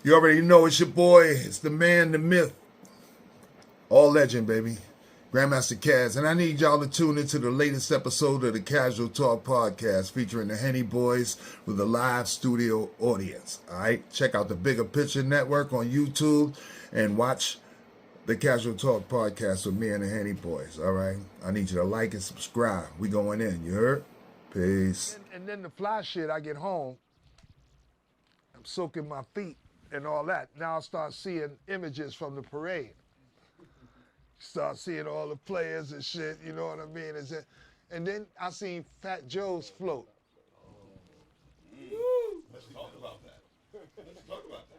You already know it's your boy. It's the man, the myth. All legend, baby. Grandmaster Caz. And I need y'all to tune into the latest episode of the Cazual Talk podcast featuring the Henney Boyz with a live studio audience. All right? Check out the Bigga Picture Network on YouTube and watch the Cazual Talk podcast with me and the Henney Boyz. All right? I need you to like and subscribe. We going in. You heard? Peace. And then the fly shit, I get home, I'm soaking my feet and all that. Now I start seeing images from the parade. Start seeing all the players and shit, you know what I mean? And then I seen Fat Joe's float. Let's talk about that. Let's talk about that.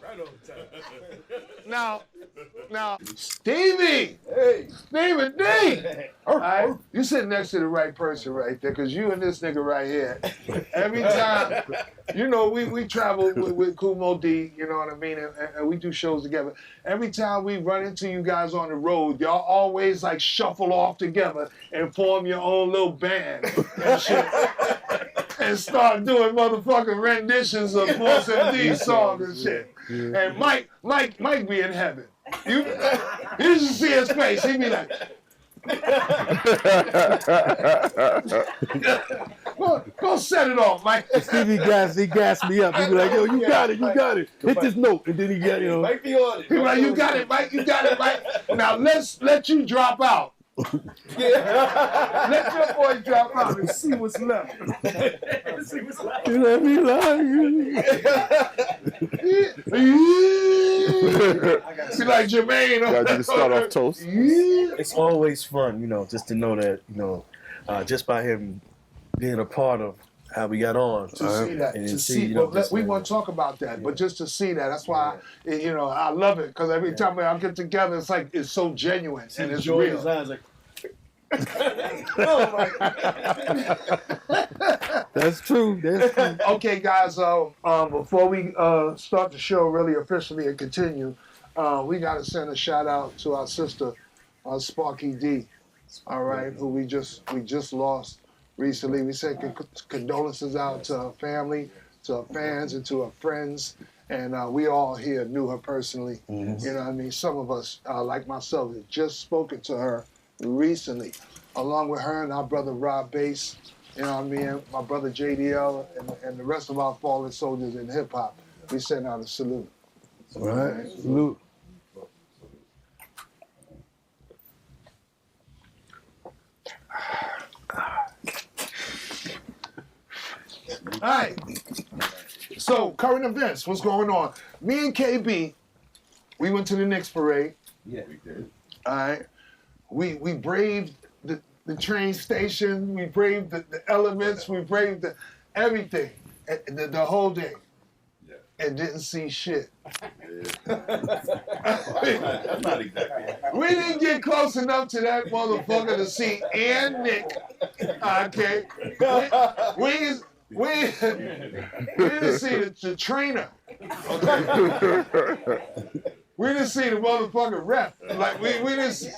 Right on time. Now, Stevie! Hey! Stevie D! All right, you sitting next to the right person right there, because you and this nigga right here, every time, you know, we travel with Kumo D, you know what I mean, and we do shows together. Every time we run into you guys on the road, y'all always like shuffle off together and form your own little band and shit. And start doing motherfucking renditions of Force MDs songs and shit. And Mike be in heaven. You should see his face. He be like, go set it off, Mike. Stevie gassed me up. He be like, yo, you got it. Hit this note. And then he got, you know. Mike be on it. He be like, you got it, Mike. Now let you drop out. Let your boy drop out and see what's left. You let me lie. See, like Jermaine. Gotta do the start off toast. It's always fun, you know, just to know that, you know, just by him being a part of how we got on. To see that, and to see, see, you know, well, we want to talk about that, but just to see that, that's why, you know, I love it, because every time I get together, it's like, it's so genuine, and it's real. His eyes like, Oh my God. That's true. Okay, guys, before we start the show really officially and continue, we got to send a shout out to our sister, Sparky D, all right, who we just lost recently. We send condolences out to her family, to her fans, and to her friends. And we all here knew her personally. Mm-hmm. You know what I mean? Some of us, like myself, have just spoken to her recently, along with her and our brother Rob Bass, you know what I mean, my brother JDL, and the rest of our fallen soldiers in hip hop. We send out a salute. All right, salute. All right. So, current events, what's going on? Me and KB, we went to the Knicks parade. Yeah, we did. All right. We braved the train station, we braved the elements, we braved everything, the whole day. Yeah. And didn't see shit. That's not exactly. We didn't get close enough to that motherfucker to see and Nick. Okay. We didn't see the trainer. Okay. We didn't see the motherfucking ref. Like we didn't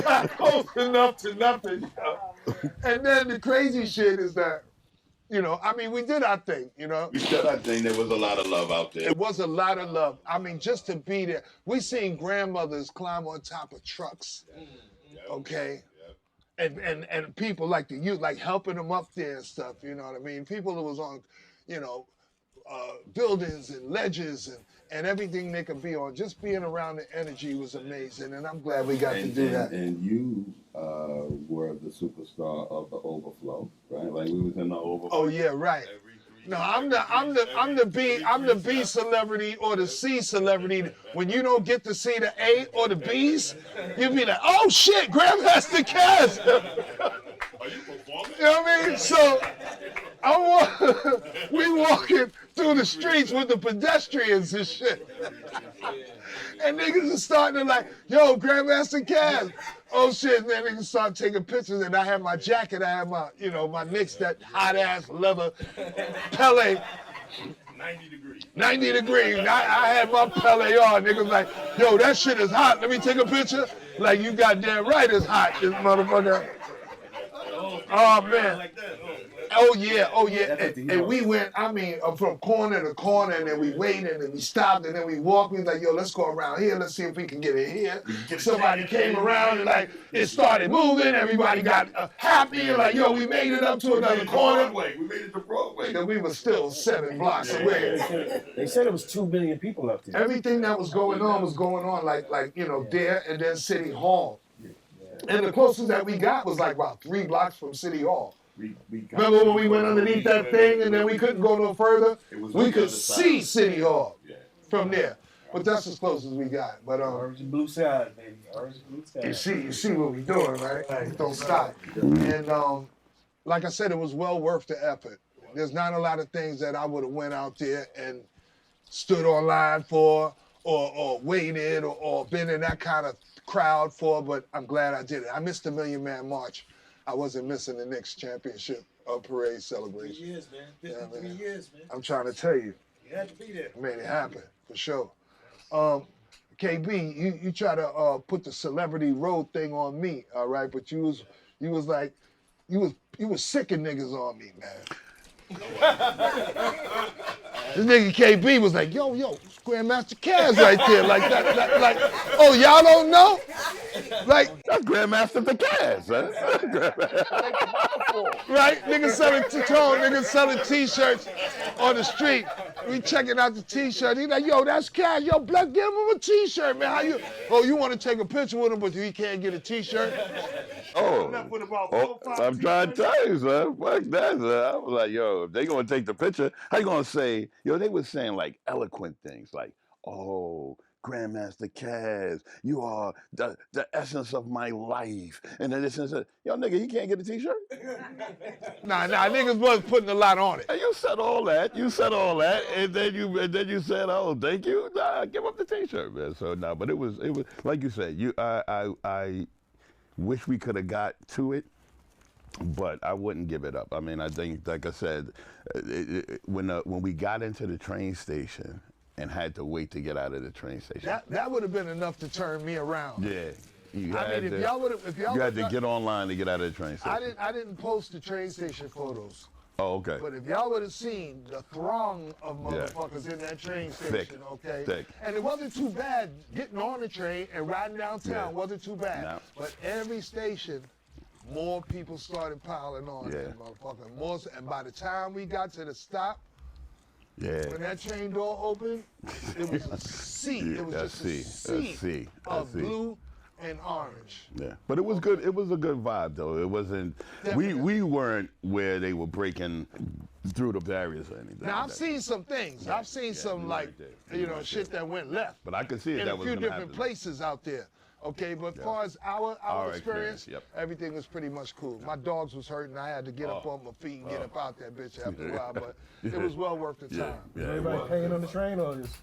got close enough to nothing. And then the crazy shit is that, you know, I mean, we did our thing, you know. We did our thing. There was a lot of love out there. It was a lot of love. I mean, just to be there. We seen grandmothers climb on top of trucks. Okay. And people like the youth, like helping them up there and stuff, you know what I mean? People who was on, you know, buildings and ledges and everything they could be on. Just being around the energy was amazing, and I'm glad we got to do that. And you were the superstar of the overflow, right? Like we was in the overflow. Oh yeah, right. No, I'm the B celebrity or the C celebrity. When you don't get to see the A or the B's, you be like, oh shit, Grandmaster Caz. Are you performing? You know what I mean? So we walking through the streets with the pedestrians and shit. And niggas are starting to like, yo, Grandmaster Caz. Oh shit, then niggas start taking pictures, and I had my jacket, I had my, you know, my Knicks, that hot ass leather Pele. 90 degrees. I had my Pele on. Niggas like, yo, that shit is hot. Let me take a picture. Like, you goddamn right it's hot, this motherfucker. Oh man. Oh yeah, oh yeah. That's what the And hero we is. went, I mean, from corner to corner, and then we waited, and then we stopped, and then we walked. We was like, yo, let's go around here. Let's see if we can get in here. Somebody came around, and like, it started moving. Everybody got happy, and like, yo, we made it up to another corner. We made it to Broadway. And we were still 7 blocks away. They said it was 2 million people up there. Everything that was going on like you know, there and then City Hall. And the closest that we got was like about 3 blocks from City Hall. Remember when we went underneath that thing and then we couldn't go no further? We could see City Hall from there. But that's as close as we got. But Orange and blue side, baby. Orange and blue side. you see what we doing, right? Don't stop. And like I said, it was well worth the effort. There's not a lot of things that I would have went out there and stood online for or waited or been in that kind of crowd for, but I'm glad I did it. I missed the Million Man March. I wasn't missing the Knicks championship parade celebration. 3 years, man. 53 years, man. I'm trying to tell you, You had to be there. made it happen for sure. KB, you try to put the celebrity road thing on me, all right? But you was like, you was sick of niggas on me, man. This nigga KB was like, yo, Grandmaster Caz right there, like that, like, oh, y'all don't know? Like, That's Grandmaster Caz, son. right? Niggas selling t-shirts on the street. We checking out the t-shirt. He like, yo, that's Caz. Yo, Black, give him a t-shirt, man. How you? Oh, you want to take a picture with him, but he can't get a t-shirt? I'm trying to tell you, son. Fuck that, son. I was like, yo, if they gonna take the picture, how you gonna say, yo, they were saying like eloquent things like, oh, Grandmaster Caz, you are the essence of my life. And then this and that. Yo, nigga, he can't get a t-shirt? Nah, niggas wasn't putting a lot on it. And you said all that, and then you said, oh, thank you. Nah, give up the t-shirt, man. So nah, but it was like you said, I wish we could have got to it, but I wouldn't give it up. I mean, I think, like I said, when we got into the train station and had to wait to get out of the train station. That would have been enough to turn me around. Yeah. You I mean, if y'all would had to get online to get out of the train station. I didn't post the train station photos. Oh, okay. But if y'all would have seen the throng of motherfuckers in that train station, okay? Thick. And it wasn't too bad getting on the train and riding downtown wasn't too bad. No. But every station, more people started piling on that motherfucker. More, and by the time we got to the stop, when that train door opened, it was a sea. It was just a sea of blue and orange. Yeah, but it was good. It was a good vibe, though. It wasn't. We weren't where they were breaking through the barriers or anything. Now I've seen some things. I've seen some like shit that went left. But I could see it in that a was few gonna different happen. places out there. Okay, but as far as our experience, everything was pretty much cool. My dogs was hurting. I had to get up on my feet and get up out that bitch after a while, but it was well worth the time. Was everybody paying on the train or just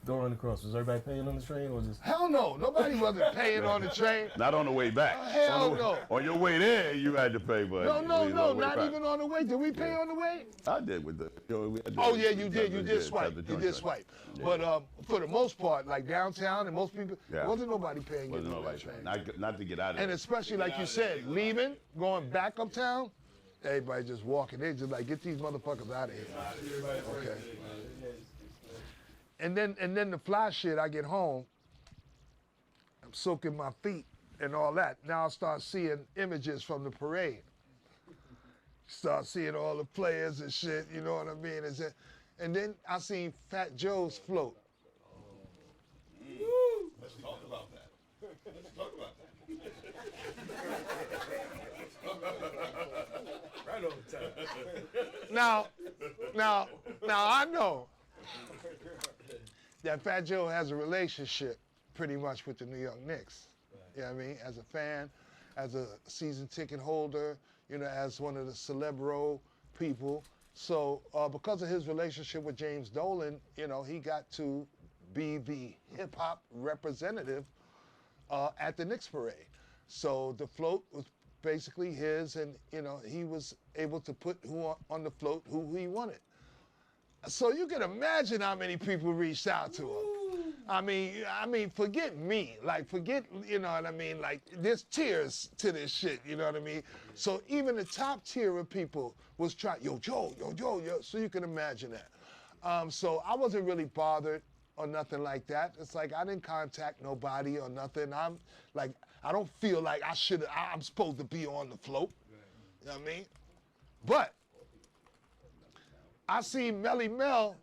going across? Was everybody paying on the train or just? Hell no. Nobody wasn't paying on the train. Not on the way back. Hell no. On your way there, you had to pay, but No, not even on the way. Did we pay on the way? I did with the. Oh yeah, you did. You did swipe. You did swipe. But for the most part, like downtown and most people, wasn't nobody paying getting on that train. Not to get out of And especially like you said, leaving, going back uptown, everybody just walking. They just like, get these motherfuckers out of here. Okay. And then the fly shit, I get home, I'm soaking my feet and all that. Now I start seeing images from the parade. Start seeing all the players and shit, you know what I mean? And then I seen Fat Joe's float. Let's talk about that. Let's talk about that. Right on time. Now I know that Fat Joe has a relationship pretty much with the New York Knicks. You know what I mean? As a fan, as a season ticket holder, as one of the celebro people. So because of his relationship with James Dolan, he got to be the hip hop representative at the Knicks parade. So the float was basically his, and he was able to put on the float who he wanted. So you can imagine how many people reached out to him. I mean, forget me. Like, forget, you know what I mean? Like, there's tiers to this shit, you know what I mean? So even the top tier of people was trying, yo, Joe, so you can imagine that. So I wasn't really bothered or nothing like that. It's like I didn't contact nobody or nothing. I'm like, I don't feel like I'm supposed to be on the float. You know what I mean? But I see Melle Mel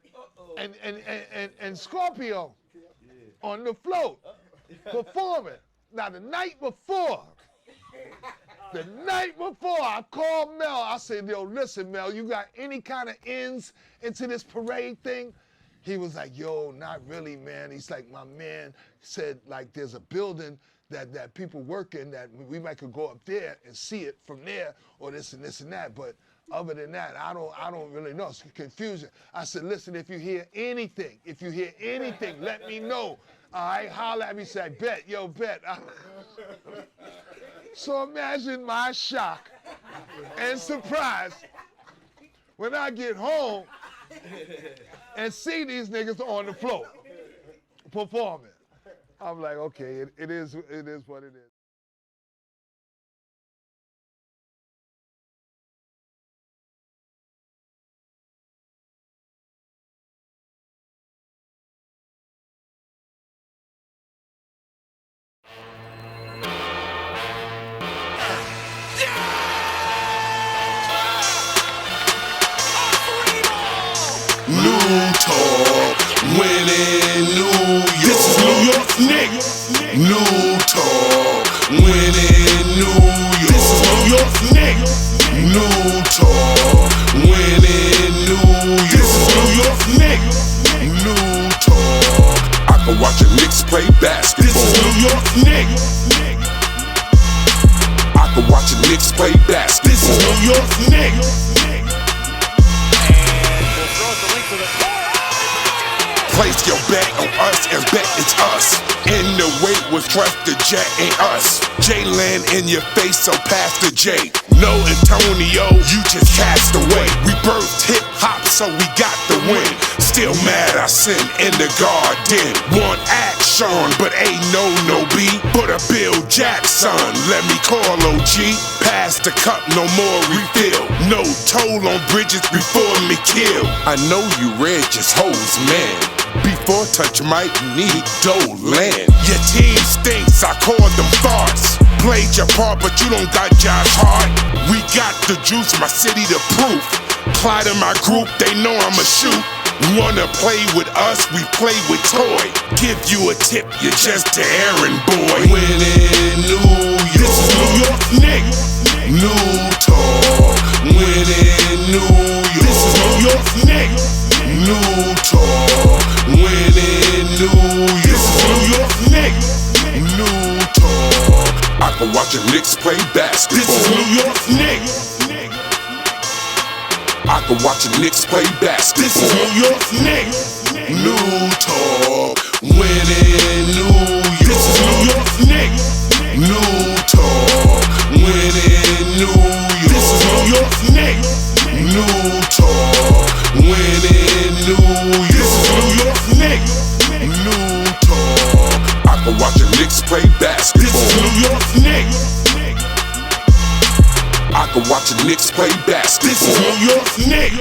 and Scorpio on the float performing. Now the night before, I called Mel. I said, yo, listen, Mel, you got any kind of ins into this parade thing? He was like, yo, not really, man. He's like, my man said, like, there's a building that people work in that we might could go up there and see it from there, or this and this and that. But other than that, I don't really know. It's confusion. I said, listen, if you hear anything, let me know. All right, holler at me, say, bet. So imagine my shock and surprise when I get home and see these niggas on the floor performing. I'm like, okay, it is what it is. New talk, winning New York. This is New York Knicks. New talk, winning New York. This is New York Knicks. New talk, winning New York. This is New York Knicks. New talk. I can watch the Knicks play basketball. This is New York Knicks. I can watch the Knicks play basketball. This is New York Knicks. Place your bet on us and bet it's us. In the way with trust the jet ain't us. J-Land in your face, so pass the J. No Antonio, you just cast away. We birthed hip-hop, so we got the win. Still mad I sin in the garden. Want action, but ain't no B. But a Bill Jackson, let me call OG. Pass the cup, no more refill. No toll on bridges before me kill. I know you read just hoes, man. Before touch might need dough land. Your team stinks, I call them farts. Played your part, but you don't got Josh Hart. We got the juice, my city the proof. Clyde in my group, they know I'ma shoot. Wanna play with us, we play with toy. Give you a tip, you're just an errand boy. Winning New York. This is New York Knicks. New talk, winning New York. This is New York Knicks. New talk, winning New York. This is New York Knicks. New talk. I can watch the Knicks play basketball. This is New York Knicks. I can watch the Knicks play basketball. This is New York Knicks. New talk, winning New York. This is New York Knicks. New talk, winning New York. This is New York Knicks. New talk, winning New York. This is New York Knicks. New talk. I can watch the Knicks play basketball. This is New York Knicks. I can watch the Knicks play basketball. This is New York Knicks.